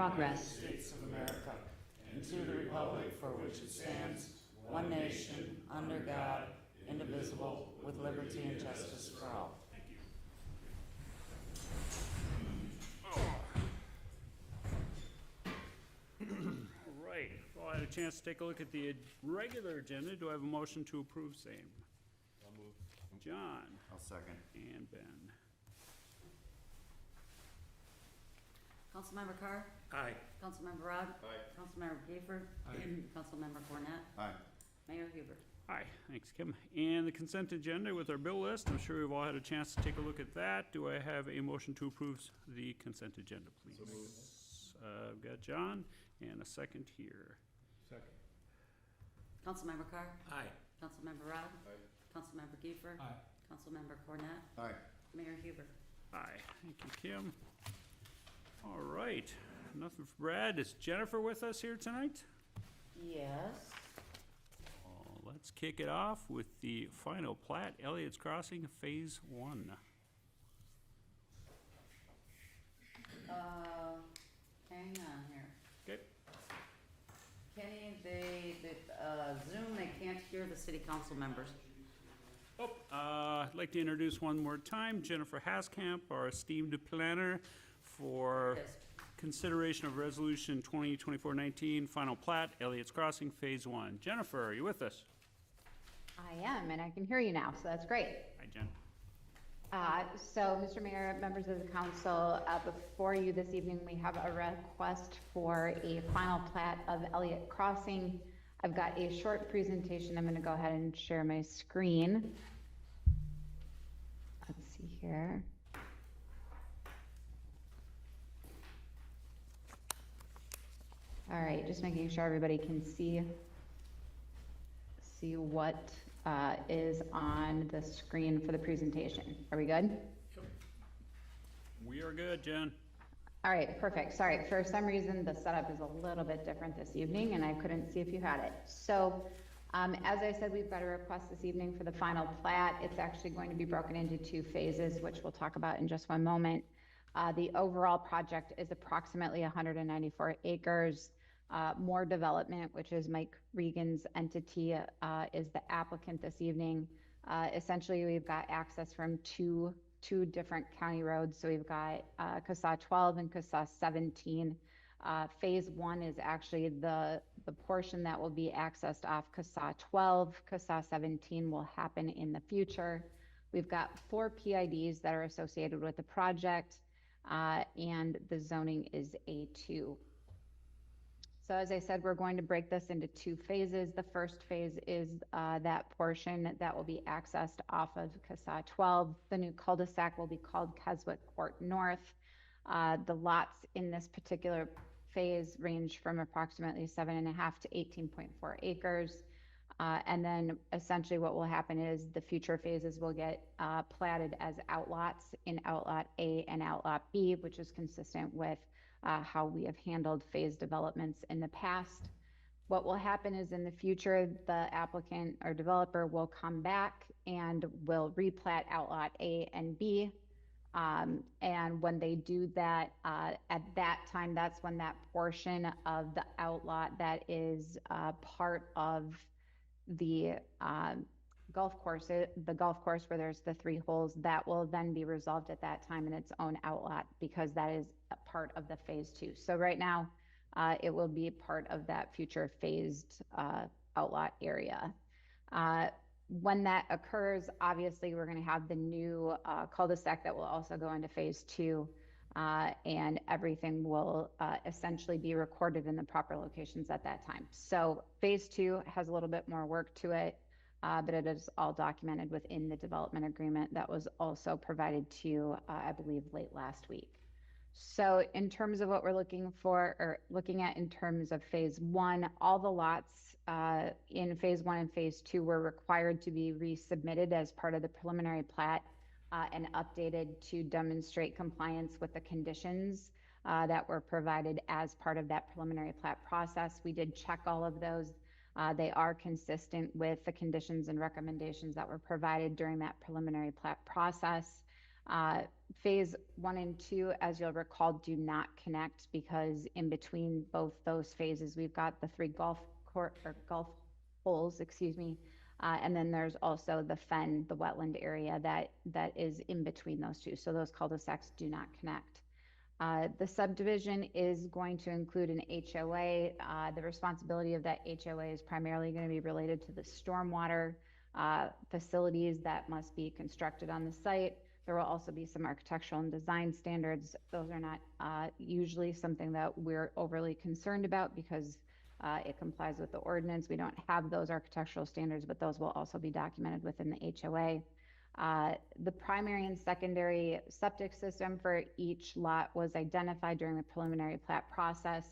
progress. States of America, and to the republic for which it stands, one nation, under God, indivisible, with liberty and justice for all. All right, well, I had a chance to take a look at the regular agenda. Do I have a motion to approve same? I'll move. John I'll second. and Ben. Councilmember Carr? Aye. Councilmember Rod? Aye. Councilmember Gayfer? Councilmember Cornett? Aye. Mayor Huber? Hi, thanks, Kim. And the consent agenda with our bill list, I'm sure we've all had a chance to take a look at that. Do I have a motion to approve the consent agenda, please? So moved. I've got John and a second here. Second. Councilmember Carr? Aye. Councilmember Rod? Aye. Councilmember Gayfer? Aye. Councilmember Cornett? Aye. Mayor Huber? Hi, thank you, Kim. All right, nothing for Brad. Is Jennifer with us here tonight? Yes. Let's kick it off with the final plat, Elliots Crossing, Phase 1. Hang on here. Okay. Kenny, Zoom, they can't hear the city council members. Oh, I'd like to introduce one more time Jennifer Haskamp, our esteemed planner, for Yes. consideration of Resolution 2024-19, final plat, Elliots Crossing, Phase 1. Jennifer, are you with us? I am, and I can hear you now, so that's great. Hi, Jen. So, Mr. Mayor, members of the council, before you this evening, we have a request for a final plat of Elliott Crossing. I've got a short presentation. I'm going to go ahead and share my screen. Let's see here. All right, just making sure everybody can see what is on the screen for the presentation. Are we good? We are good, Jen. All right, perfect. Sorry, for some reason, the setup is a little bit different this evening, and I couldn't see if you had it. So, as I said, we've got a request this evening for the final plat. It's actually going to be broken into 2 phases, which we'll talk about in just one moment. The overall project is approximately 194 acres. More Development, which is Mike Regan's entity, is the applicant this evening. Essentially, we've got access from two different county roads. So we've got CASA 12 and CASA 17. Phase 1 is actually the portion that will be accessed off CASA 12. CASA 17 will happen in the future. We've got 4 PIDs that are associated with the project, and the zoning is A2. So as I said, we're going to break this into 2 phases. The first phase is that portion that will be accessed off of CASA 12. The new cul-de-sac will be called Keswick Court North. The lots in this particular phase range from approximately 7.5 to 18.4 acres. And then essentially what will happen is the future phases will get platted as outlots in Outlot A and Outlot B, which is consistent with how we have handled phase developments in the past. What will happen is in the future, the applicant or developer will come back and will replat Outlot A and B. And when they do that, at that time, that's when that portion of the outlot that is part of the golf course where there's the 3 holes, that will then be resolved at that time in its own outlot, because that is a part of the phase 2. So right now, it will be part of that future phased outlot area. When that occurs, obviously we're going to have the new cul-de-sac that will also go into phase 2, and everything will essentially be recorded in the proper locations at that time. So phase 2 has a little bit more work to it, but it is all documented within the development agreement that was also provided to you, I believe, late last week. So in terms of what we're looking for, or looking at in terms of phase 1, all the lots in phase 1 and phase 2 were required to be resubmitted as part of the preliminary plat and updated to demonstrate compliance with the conditions that were provided as part of that preliminary plat process. We did check all of those. They are consistent with the conditions and recommendations that were provided during that preliminary plat process. Phase 1 and 2, as you'll recall, do not connect because in between both those phases, we've got the 3 golf holes, excuse me. And then there's also the fen, the wetland area that is in between those two. So those cul-de-sacs do not connect. The subdivision is going to include an HOA. The responsibility of that HOA is primarily going to be related to the stormwater facilities that must be constructed on the site. There will also be some architectural and design standards. Those are not usually something that we're overly concerned about because it complies with the ordinance. We don't have those architectural standards, but those will also be documented within the HOA. The primary and secondary septic system for each lot was identified during the preliminary plat process.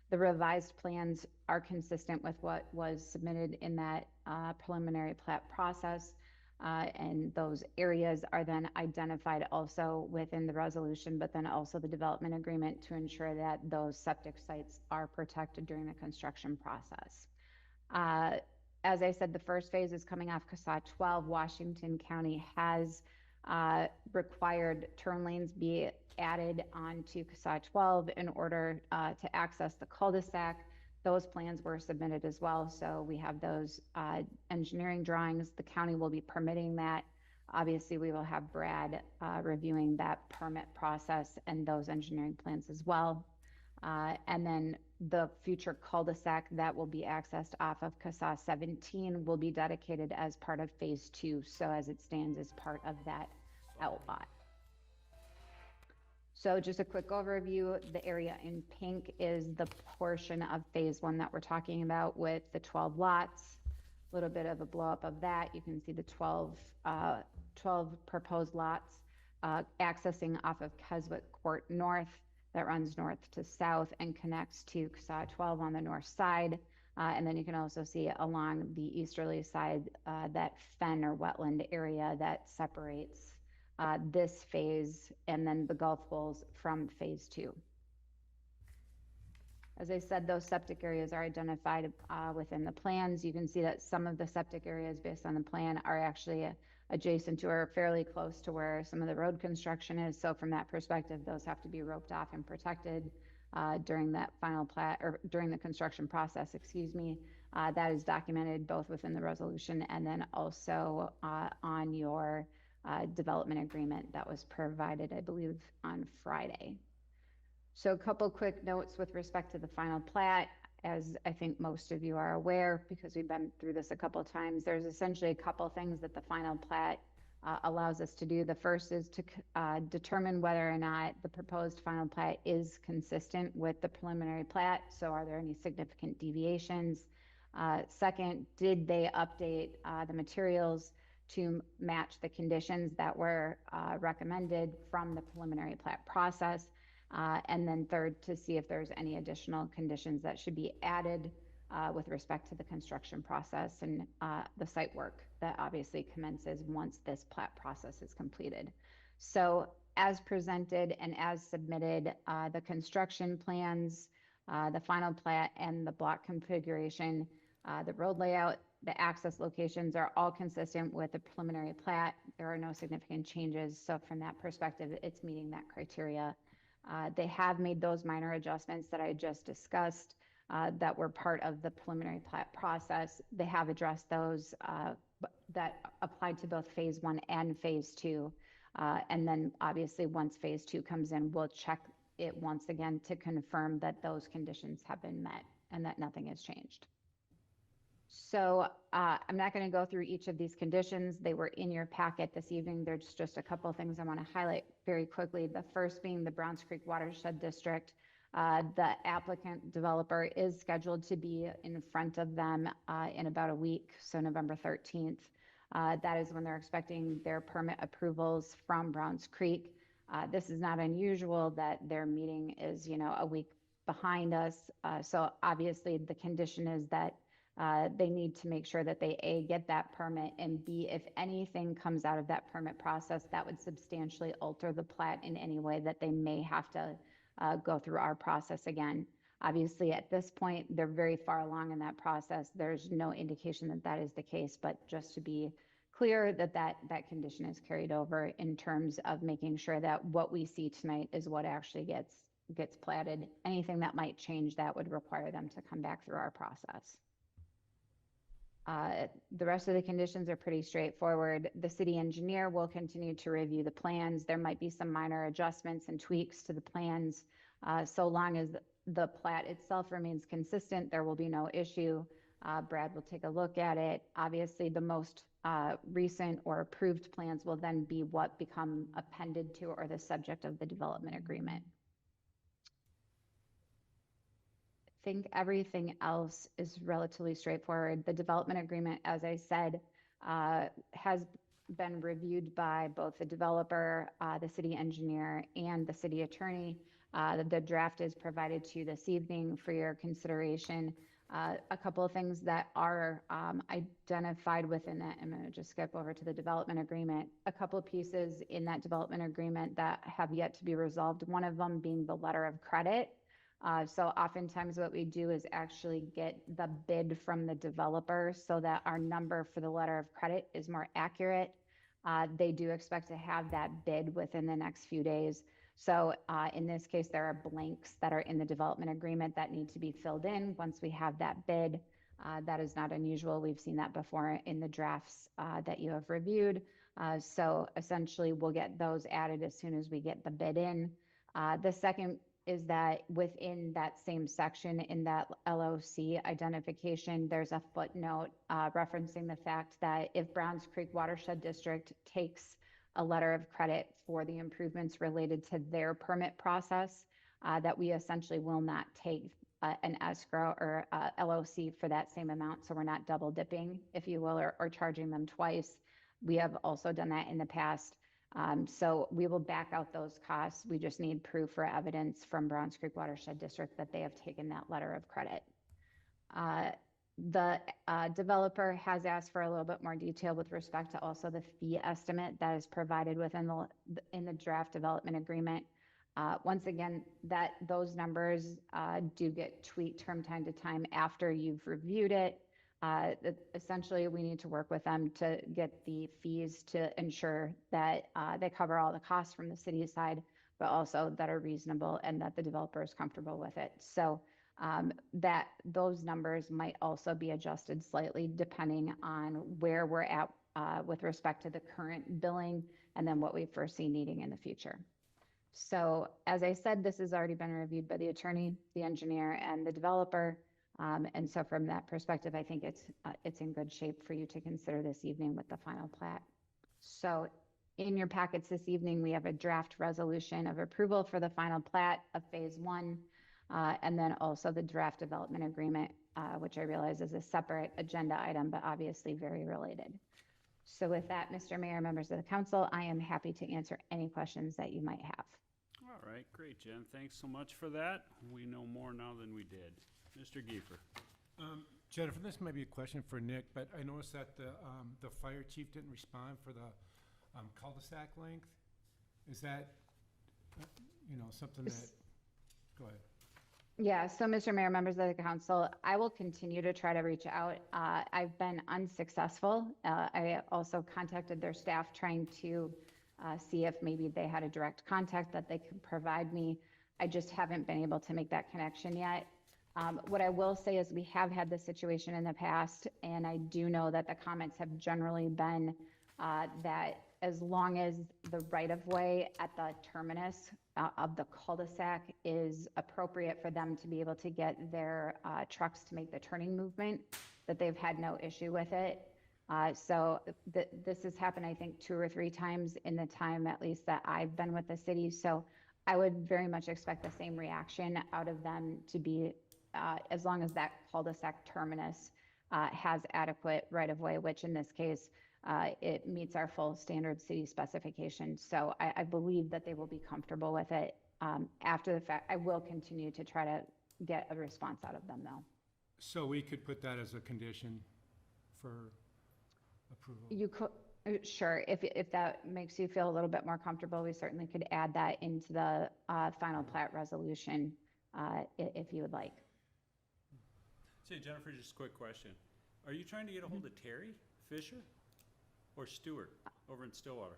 The revised plans are consistent with what was submitted in that preliminary plat process. And those areas are then identified also within the resolution, but then also the development agreement to ensure that those septic sites are protected during the construction process. As I said, the first phase is coming off CSA 12. Washington County has required turn lanes be added onto CSA 12 in order to access the cul-de-sac. Those plans were submitted as well, so we have those engineering drawings. The county will be permitting that. Obviously, we will have Brad reviewing that permit process and those engineering plans as well. And then the future cul-de-sac that will be accessed off of CSA 17 will be dedicated as part of phase 2. So as it stands as part of that outlot. So just a quick overview, the area in pink is the portion of phase 1 that we're talking about with the 12 lots. A little bit of a blow up of that. You can see the 12 proposed lots accessing off of Keswick Court North. That runs north to south and connects to CSA 12 on the north side. And then you can also see along the easterly side that fen or wetland area that separates this phase and then the golf holes from phase 2. As I said, those septic areas are identified within the plans. You can see that some of the septic areas based on the plan are actually adjacent to or fairly close to where some of the road construction is. So from that perspective, those have to be roped off and protected during that final plat or during the construction process, excuse me. That is documented both within the resolution and then also on your development agreement that was provided, I believe, on Friday. So a couple quick notes with respect to the final plat. As I think most of you are aware, because we've been through this a couple of times, there's essentially a couple things that the final plat allows us to do. The first is to determine whether or not the proposed final plat is consistent with the preliminary plat. So are there any significant deviations? Second, did they update the materials to match the conditions that were recommended from the preliminary plat process? And then third, to see if there's any additional conditions that should be added with respect to the construction process and the site work that obviously commences once this plat process is completed. So as presented and as submitted, the construction plans, the final plat and the block configuration, the road layout, the access locations are all consistent with the preliminary plat. There are no significant changes. So from that perspective, it's meeting that criteria. They have made those minor adjustments that I just discussed that were part of the preliminary plat process. They have addressed those that applied to both phase 1 and phase 2. And then obviously once phase 2 comes in, we'll check it once again to confirm that those conditions have been met and that nothing has changed. So I'm not going to go through each of these conditions. They were in your packet this evening. There's just a couple of things I want to highlight very quickly. The first being the Browns Creek Watershed District. The applicant developer is scheduled to be in front of them in about a week, so November 13th. That is when they're expecting their permit approvals from Browns Creek. This is not unusual that their meeting is, a week behind us. So obviously the condition is that they need to make sure that they A, get that permit, and B, if anything comes out of that permit process that would substantially alter the plat in any way, that they may have to go through our process again. Obviously at this point, they're very far along in that process. There's no indication that that is the case, but just to be clear that that condition is carried over in terms of making sure that what we see tonight is what actually gets platted. Anything that might change that would require them to come back through our process. The rest of the conditions are pretty straightforward. The city engineer will continue to review the plans. There might be some minor adjustments and tweaks to the plans. So long as the plat itself remains consistent, there will be no issue. Brad will take a look at it. Obviously, the most recent or approved plans will then be what become appended to or the subject of the development agreement. I think everything else is relatively straightforward. The development agreement, as I said, has been reviewed by both the developer, the city engineer, and the city attorney. The draft is provided to you this evening for your consideration. A couple of things that are identified within that, I'm going to just skip over to the development agreement. A couple of pieces in that development agreement that have yet to be resolved, one of them being the letter of credit. So oftentimes what we do is actually get the bid from the developer so that our number for the letter of credit is more accurate. They do expect to have that bid within the next few days. So in this case, there are blanks that are in the development agreement that need to be filled in once we have that bid. That is not unusual. We've seen that before in the drafts that you have reviewed. So essentially, we'll get those added as soon as we get the bid in. The second is that within that same section in that LOC identification, there's a footnote referencing the fact that if Browns Creek Watershed District takes a letter of credit for the improvements related to their permit process, that we essentially will not take an escrow or LOC for that same amount. So we're not double dipping, if you will, or charging them twice. We have also done that in the past. So we will back out those costs. We just need proof or evidence from Browns Creek Watershed District that they have taken that letter of credit. The developer has asked for a little bit more detail with respect to also the fee estimate that is provided within in the draft development agreement. Once again, those numbers do get tweaked from time to time after you've reviewed it. Essentially, we need to work with them to get the fees to ensure that they cover all the costs from the city side, but also that are reasonable and that the developer is comfortable with it. So that those numbers might also be adjusted slightly depending on where we're at with respect to the current billing and then what we foresee needing in the future. So as I said, this has already been reviewed by the attorney, the engineer, and the developer. And so from that perspective, I think it's in good shape for you to consider this evening with the final plat. So in your packets this evening, we have a draft resolution of approval for the final plat of phase 1, and then also the draft development agreement, which I realize is a separate agenda item, but obviously very related. So with that, Mr. Mayor, members of the council, I am happy to answer any questions that you might have. All right, great, Jen. Thanks so much for that. We know more now than we did. Mr. Giefer. Jennifer, this may be a question for Nick, but I noticed that the fire chief didn't respond for the cul-de-sac length. Is that, something that, go ahead. Yeah, so Mr. Mayor, members of the council, I will continue to try to reach out. I've been unsuccessful. I also contacted their staff trying to see if maybe they had a direct contact that they could provide me. I just haven't been able to make that connection yet. What I will say is we have had this situation in the past, and I do know that the comments have generally been that as long as the right-of-way at the terminus of the cul-de-sac is appropriate for them to be able to get their trucks to make the turning movement, that they've had no issue with it. So this has happened, I think, 2 or 3 times in the time, at least, that I've been with the city. So I would very much expect the same reaction out of them to be as long as that cul-de-sac terminus has adequate right-of-way, which in this case, it meets our full standard city specifications. So I believe that they will be comfortable with it. After the fact, I will continue to try to get a response out of them, though. So we could put that as a condition for approval? You could, sure. If that makes you feel a little bit more comfortable, we certainly could add that into the final plat resolution if you would like. Say, Jennifer, just a quick question. Are you trying to get a hold of Terry Fisher? or Stewart, over in Stillwater?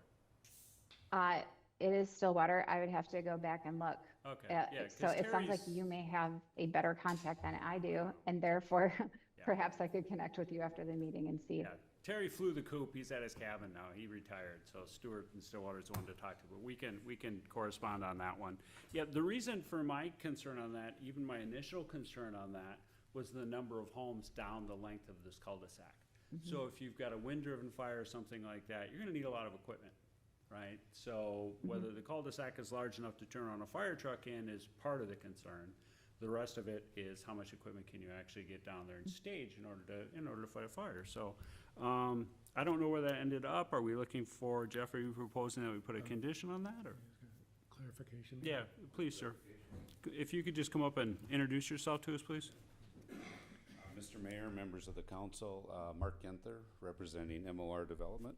It is Stillwater. I would have to go back and look. Okay, Uh, yeah. So 'cause it sounds like Terry's- you may have a better contact than I do, and therefore Yeah. perhaps I could connect with you after the meeting and see. Yeah, Terry flew the coop, he's at his cabin now, he retired, so Stewart and Stillwater's the one to talk to, but we can correspond on that one. Yeah, the reason for my concern on that, even my initial concern on that, was the number of homes down the length of this cul-de-sac. So if you've got a wind-driven fire or something like that, you're gonna need a lot of equipment, right? So whether the cul-de-sac is large enough to turn on a fire truck in is part of the concern. The rest of it is how much equipment can you actually get down there and stage in order to fight a fire, so. I don't know where that ended up, are we looking for, Jeff, are you proposing that we put a condition on that, or? Clarification? Yeah, please, sir. If you could just come up and introduce yourself to us, please? Mr. Mayor, members of the council, Mark Genther, representing MOR Development.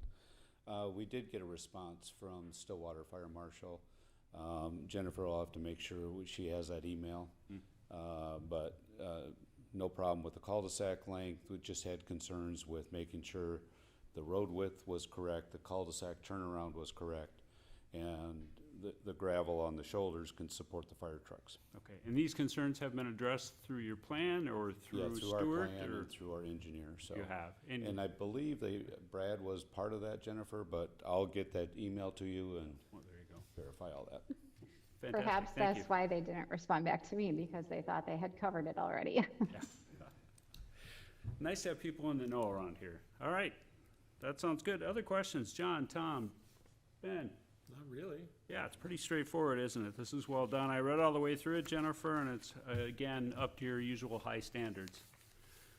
We did get a response from Stillwater Fire Marshal. Jennifer will have to make sure she has that email. But no problem with the cul-de-sac length. We just had concerns with making sure the road width was correct, the cul-de-sac turnaround was correct, and the gravel on the shoulders can support the fire trucks. Okay, and these concerns have been addressed through your plan or through Yeah, through our Stewart? plan Or and through our engineer, so. you have? And I believe Brad was part of that, Jennifer, but I'll get that email to you and Well, there you go. verify all that. Fantastic, Perhaps thank you. that's why they didn't respond back to me, because they thought they had covered it already. Yeah. Nice to have people in the know around here. All right, that sounds good. Other questions? John, Tom, Ben? Not really. Yeah, it's pretty straightforward, isn't it? This is well done. I read all the way through it, Jennifer, and it's, again, up to your usual high standards.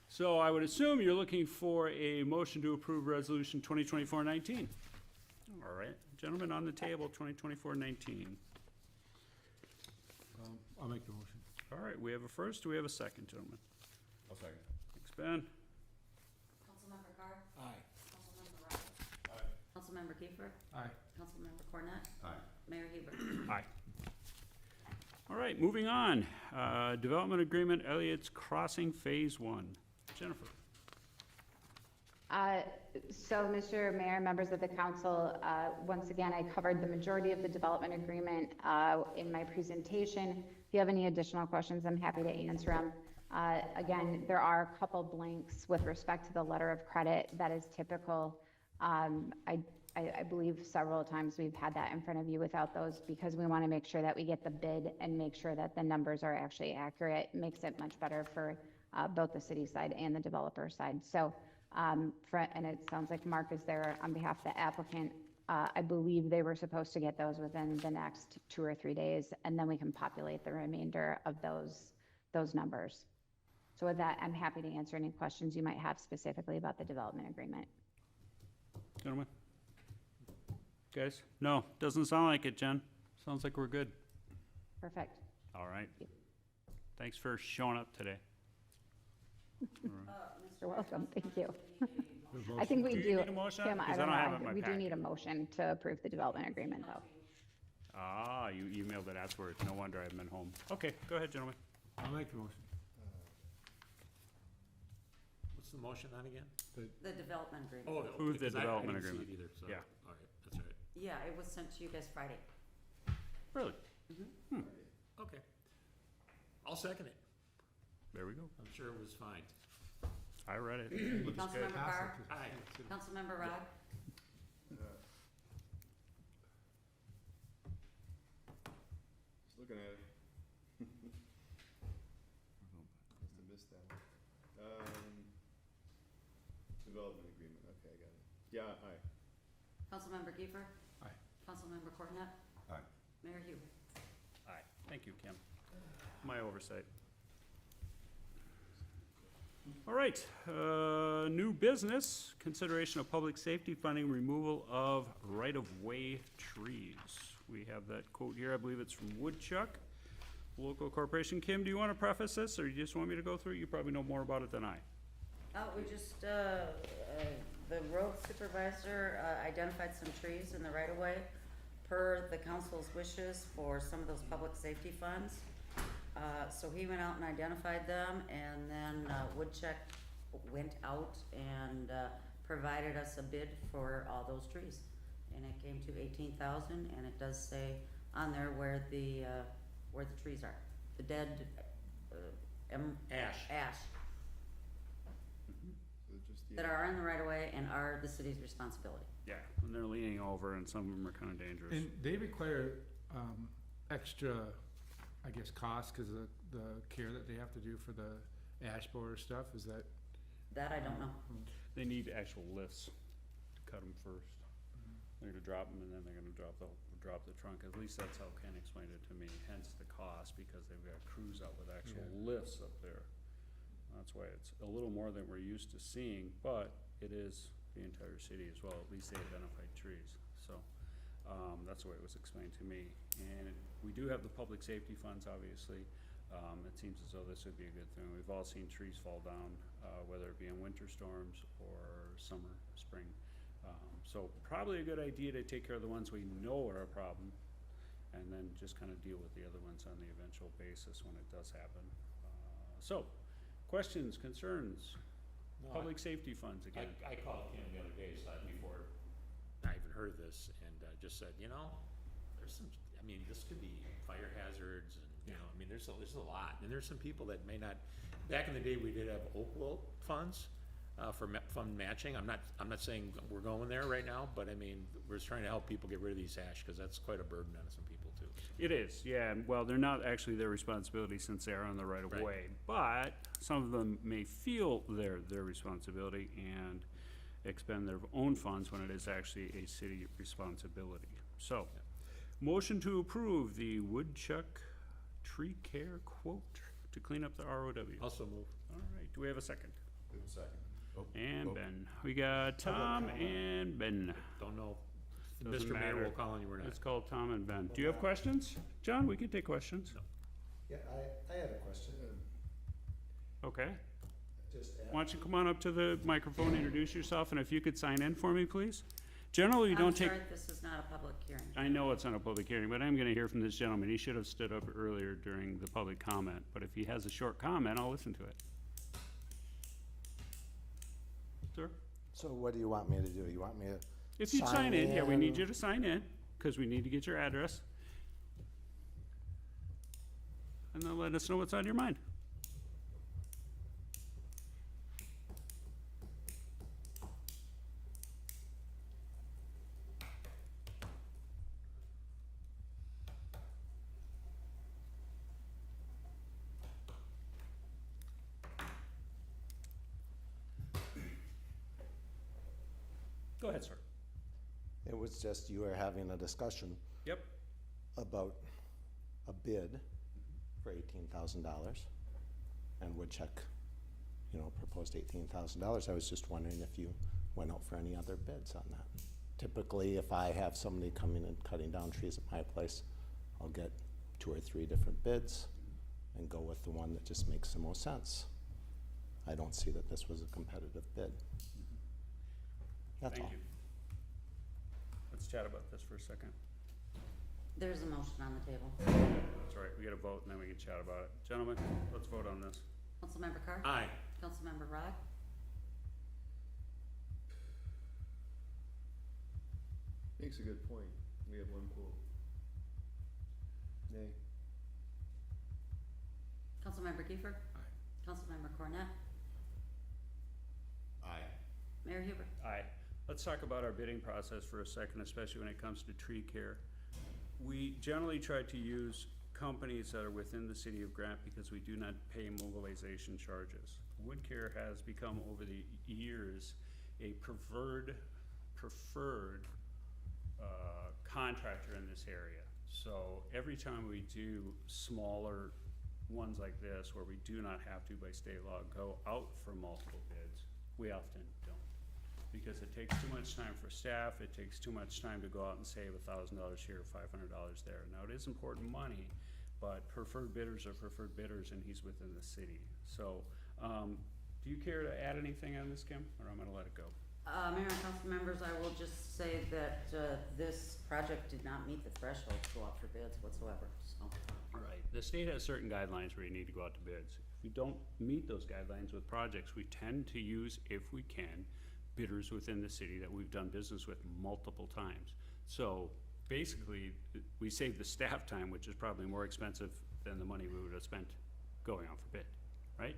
So I would assume you're looking for a motion to approve Resolution 2024-19. All right, gentlemen, on the table, 2024-19. I'll make the motion. All right, we have a first, do we have a second, gentlemen? I'll second. Thanks, Ben. Councilmember Carr? Aye. Councilmember Rob? Aye. Councilmember Kiefer? Aye. Councilmember Cornet? Aye. Mayor Heber? Aye. All right, moving on. Development Agreement, Elliots Crossing Phase 1. Jennifer? So, Mr. Mayor, members of the council, once again, I covered the majority of the development agreement in my presentation. If you have any additional questions, I'm happy to answer them. Again, there are a couple blanks with respect to the letter of credit. That is typical. I believe several times we've had that in front of you without those, because we want to make sure that we get the bid and make sure that the numbers are actually accurate. Makes it much better for both the city side and the developer side. So, and it sounds like Mark is there on behalf of the applicant. I believe they were supposed to get those within the next 2 or 3 days, and then we can populate the remainder of those numbers. So with that, I'm happy to answer any questions you might have specifically about the development agreement. Gentlemen? Guys? No, doesn't sound like it, Jen. Sounds like we're good. Perfect. All right. Thanks for showing up today. You're welcome. Thank you. I think we Do you do. need a motion? Kim, 'Cause I I don't don't have it in know. my We do need a packet. motion to approve the development agreement, though. Ah, you emailed it afterwards. No wonder I haven't been home. Okay, go ahead, gentlemen. I'll make the motion. What's the motion on again? The development agreement. Oh, Approve the because I development didn't see it agreement. either, so, Yeah. all right, that's all right. Yeah, it was sent to you guys Friday. Really? Okay. I'll second it. There we go. I'm sure it was fine. I read it. Looks good. Councilmember Carr? Aye. Councilmember Rod? Just looking at it. Must have missed that one. Development agreement, okay, I got it. Yeah, aye. Councilmember Kiefer? Aye. Councilmember Cornet? Aye. Mayor Heber? Aye. Thank you, Kim. My oversight. All right, new business, consideration of public safety funding, removal of right-of-way trees. We have that quote here, I believe it's from Woodchuck, local corporation. Kim, do you want to preface this, or you just want me to go through it? You probably know more about it than I. We just, the road supervisor identified some trees in the right-of-way per the council's wishes for some of those public safety funds. So he went out and identified them, and then Woodchuck went out and provided us a bid for all those trees. And it came to 18,000, and it does say on there where the trees are. The dead, Ash. ash So just, that yeah, are in the right of way and are the city's responsibility. Yeah, and they're leaning over and some of them are kinda dangerous. And they require, extra, I guess, costs because of the care that they have to do for the ash borer stuff, is that? That I don't know. They need actual lifts to cut them first. They're gonna drop them and then they're gonna drop the trunk. At least that's how Ken explained it to me, hence the cost, because they've got crews out with actual lifts up there. That's why it's a little more than we're used to seeing, but it is the entire city as well, at least they identified trees, so. That's the way it was explained to me. And we do have the public safety funds, obviously. It seems as though this would be a good thing. We've all seen trees fall down, whether it be in winter storms or summer, spring. So probably a good idea to take care of the ones we know are a problem, and then just kind of deal with the other ones on the eventual basis when it does happen. So, questions, concerns, No, public safety funds again? I called Kim the other day, so before I even heard this, and just said, you know, there's some, I mean, this could be fire hazards, and, you know, I mean, there's a lot, and there's some people that may not, back in the day, we did have Oakville funds, for fund matching. I'm not saying we're going there right now, but I mean, we're just trying to help people get rid of these ash, cause that's quite a burden on some people too. It is, yeah, and well, they're not actually their responsibility since they are on the right of Right. way, but some of them may feel their responsibility and expend their own funds when it is actually a city responsibility. So, motion to approve the woodchuck tree care quote to clean up the ROW. Also move. All right, do we have a second? second. And Ben, we got Tom and Ben. Don't know. Doesn't Mr. Mayor matter. will call on you or not. It's called Tom and Ben. Do you have questions? John, we can take questions. Yeah, I had a question, Okay. just Why don't you come on up to the microphone, introduce yourself, and if you could sign in for me, please? Generally, you don't take, I'm sorry, this is not a public hearing. I know it's not a public hearing, but I'm gonna hear from this gentleman. He should have stood up earlier during the public comment, but if he has a short comment, I'll listen to it. Sir? so what do you want me to do? You want me to, If you'd sign Sign in, yeah, we need in. you to sign in, cause we need to get your address. And then let us know what's on your mind. Go ahead, sir. it was just you were having a discussion Yep. about a bid for $18,000, and Woodchuck, proposed $18,000. I was just wondering if you went out for any other bids on that. Typically, if I have somebody coming and cutting down trees at my place, I'll get 2 or 3 different bids and go with the one that just makes the most sense. I don't see that this was a competitive bid. That's all. Thank you. Let's chat about this for a second. There's a motion on the table. That's right, we gotta vote and then we can chat about it. Gentlemen, let's vote on this. Councilmember Carr? Aye. Councilmember Rod? Makes a good point. We have one quote. Nay. Councilmember Kiefer? Aye. Councilmember Cornet? Aye. Mayor Huber? Aye. Let's talk about our bidding process for a second, especially when it comes to tree care. We generally try to use companies that are within the city of Grant because we do not pay mobilization charges. Wood Care has become over the years a preferred contractor in this area. So every time we do smaller ones like this, where we do not have to by state law go out for multiple bids, we often don't. Because it takes too much time for staff, it takes too much time to go out and save $1,000 here, $500 there. Now, it is important money, but preferred bidders are preferred bidders, and he's within the city. So, do you care to add anything on this, Kim, or I'm gonna let it go? Mayor and council members, I will just say that, this project did not meet the threshold to go out for bids whatsoever, so. Right. The state has certain guidelines where you need to go out to bids. If we don't meet those guidelines with projects, we tend to use, if we can, bidders within the city that we've done business with multiple times. So basically, we save the staff time, which is probably more expensive than the money we would have spent going out for bid, right?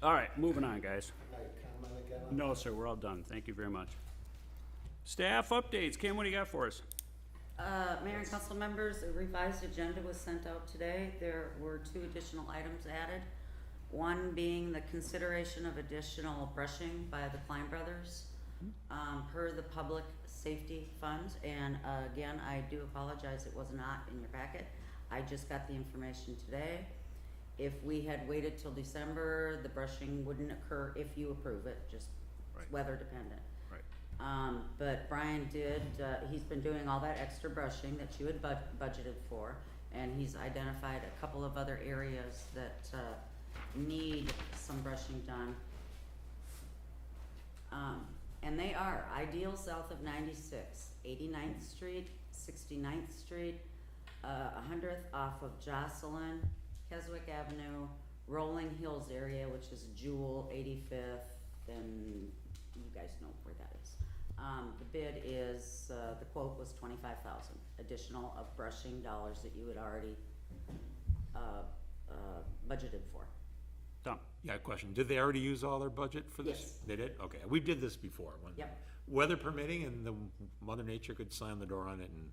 All right, moving on, guys. Comment again on No, sir, we're all done. Thank you very much. Staff updates. Kim, what do you got for us? Mayor and council members, a revised agenda was sent out today. There were 2 additional items added. One being the consideration of additional brushing by the Kline brothers, per the public safety fund. And again, I do apologize, it was not in your packet. I just got the information today. If we had waited till December, the brushing wouldn't occur if you approve it, just Right. weather dependent. Right. But Brian did, he's been doing all that extra brushing that you had budgeted for, and he's identified a couple of other areas that, need some brushing done. And they are Ideal south of 96, 89th Street, 69th Street, 100th off of Jocelyn, Keswick Avenue, Rolling Hills area, which is Jewel, 85th, and you guys know where that is. The bid is, the quote was $25,000, additional of brushing dollars that you had already, budgeted for. Tom? Yeah, question. Did they already use all their budget for this? Yes. They did? Okay. We did this before. When Yep. Weather permitting and the Mother Nature could slam the door on it and,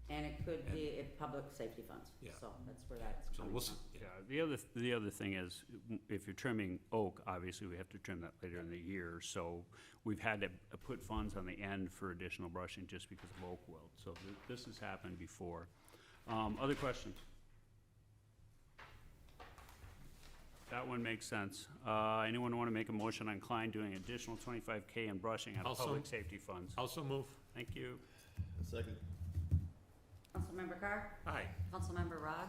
And it could be in public safety funds, Yeah. so that's where that's so coming we'll, from. Yeah, the other thing is, if you're trimming oak, obviously we have to trim that later in the year, so we've had to put funds on the end for additional brushing just because of oak wilt, so this has happened before. Other questions? That one makes sense. Anyone wanna make a motion on Kline doing additional $25K in brushing out of Also- public safety funds? also move. Thank you. Second. Councilmember Carr? Aye. Councilmember Rod?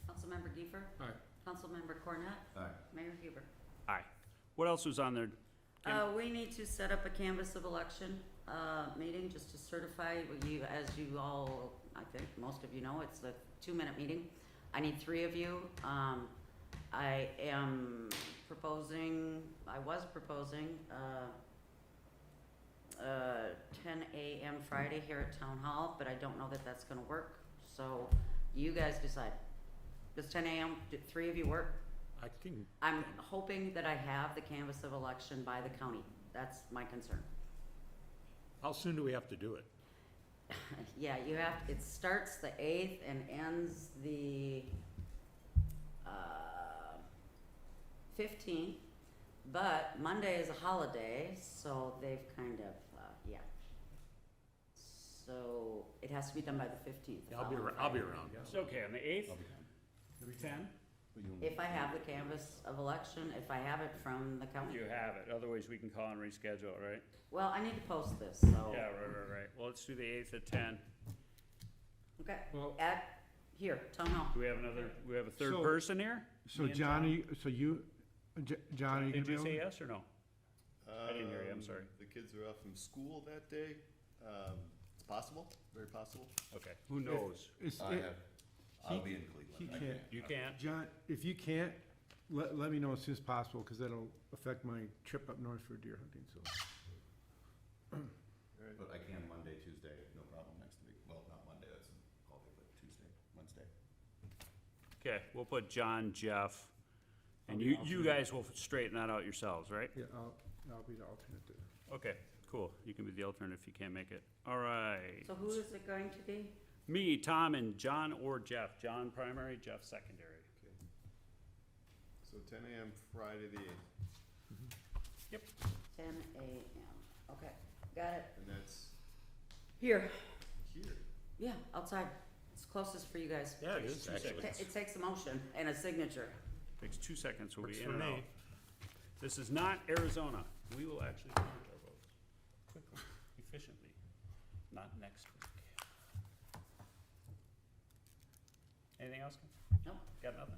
Councilmember Giefer? Aye. Councilmember Cornet? Aye. Mayor Huber? Aye. What else was on there? Kim? We need to set up a canvass of election, meeting, just to certify you, as you all, I think most of you know, it's a 2-minute meeting. I need 3 of you. I was proposing, 10 a.m. Friday here at Town Hall, but I don't know that that's gonna work, so you guys decide. Does 10 a.m., do 3 of you work? I can, I'm hoping that I have the canvass of election by the county, that's my concern. how soon do we have to do it? Yeah, you have, it starts the 8th and ends the, 15th, but Monday is a holiday, so they've kind of, yeah. So it has to be done by the 15th. the I'll be following around, Friday. yeah. It's okay, on the 8th? 10? If I have the canvass of election, if I have it from the county. You have it, otherwise we can call and reschedule, it, right? Well, I need to post this, so. Yeah, right. Well, let's do the 8th at 10. Okay, Well- here, Town Hall. Do we have a third So- person here? So Me and Johnny, so you, John, are you Did gonna you be say able? yes or no? I didn't hear you, I'm sorry. The kids are off from school that day. It's possible, very possible. Okay, who knows? I'll be in Cleveland. He can't. You can't? John, if you can't, let me know as soon as possible, cause that'll affect my trip up north for deer hunting, so. But I can Monday, Tuesday, no problem next week. Well, not Monday, that's a holiday, but Tuesday, Wednesday. Okay, we'll put John, Jeff, and I'll be you alternate. guys will straighten that out yourselves, right? Yeah, I'll be the alternate there. Okay, cool. You can be the alternate if you can't make it. All right. So who is it going to be? Me, Tom, and John or Jeff. John primary, Jeff secondary. So 10 a.m. Friday the 8th, 10 a.m. Okay, got it. and that's Here, here. yeah, outside. It's closest for you guys. Yeah, it is actually. It takes a motion and a signature. Takes 2 seconds, we'll be Works in for and me. out. This is not Arizona. We will actually count our votes quickly, efficiently, not next week. Anything else? Nope. Got nothing?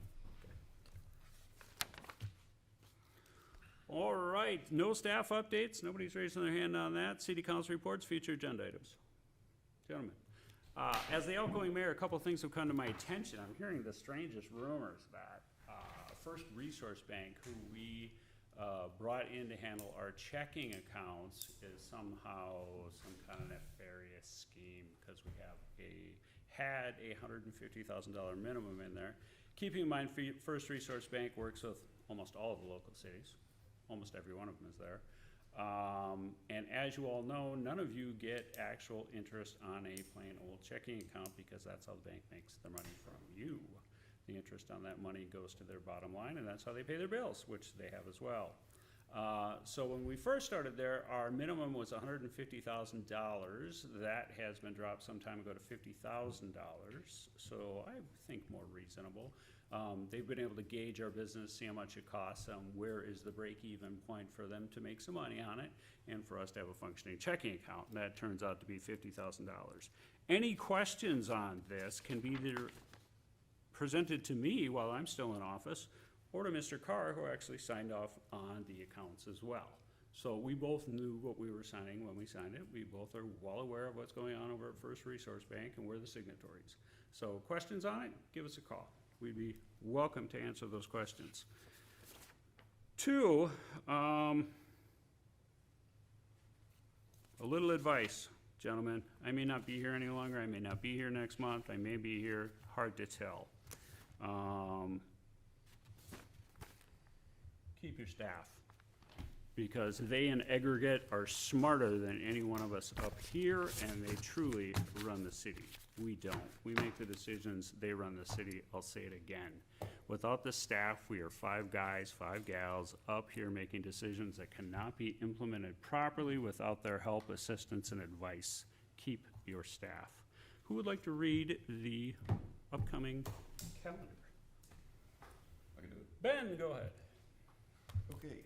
All right, no staff updates. Nobody's raising their hand on that. City council reports, future agenda items. Gentlemen, as the outgoing mayor, a couple of things have come to my attention. I'm hearing the strangest rumors that First Resource Bank, who we brought in to handle our checking accounts is somehow some kind of nefarious scheme, because we had a $150,000 minimum in there. Keeping in mind, First Resource Bank works with almost all of the local cities. Almost every one of them is there. And as you all know, none of you get actual interest on a plain old checking account, because that's how the bank makes their money from you. The interest on that money goes to their bottom line, and that's how they pay their bills, which they have as well. So when we first started there, our minimum was $150,000. That has been dropped some time ago to $50,000, so I think more reasonable. They've been able to gauge our business, see how much it costs, where is the break-even point for them to make some money on it, and for us to have a functioning checking account. And that turns out to be $50,000. Any questions on this can be either presented to me while I'm still in office, or to Mr. Carr, who actually signed off on the accounts as well. So we both knew what we were signing when we signed it. We both are well aware of what's going on over at First Resource Bank, and we're the signatories. So questions on it, give us a call. We'd be welcome to answer those questions. Two, a little advice, gentlemen. I may not be here any longer. I may not be here next month. I may be here, hard to tell. Keep your staff, because they in aggregate are smarter than any one of us up here, and they truly run the city. We don't. We make the decisions, they run the city. I'll say it again. Without the staff, we are 5 guys, 5 gals up here making decisions that cannot be implemented properly without their help, assistance, and advice. Keep your staff. Who would like to read the upcoming calendar? I can do it. Ben, go ahead. Okay.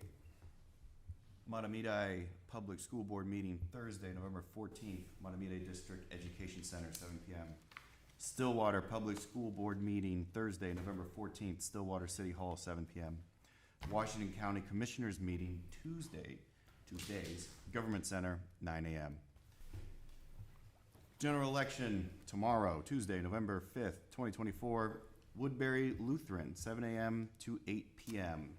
Matamidi Public School Board meeting Thursday, November 14th, Matamidi District Education Center, 7 p.m. Stillwater Public School Board meeting Thursday, November 14th, Stillwater City Hall, 7 p.m. Washington County Commissioners meeting Tuesdays, Government Center, 9 a.m. General election tomorrow, Tuesday, November 5th, 2024, Woodbury Lutheran, 7 a.m. to 8 p.m.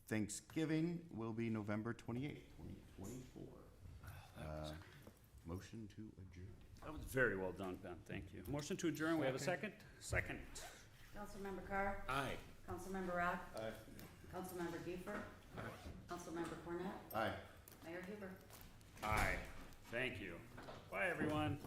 Thanksgiving will be November 28th, 2024. Motion to adjourn. That was very well done, Ben. Thank you. Motion to adjourn. We have a second? Second. Councilmember Carr? Aye. Councilmember Rock? Aye. Councilmember Kiefer? Councilmember Cornett? Aye. Mayor Huber? Aye. Thank you. Bye, everyone.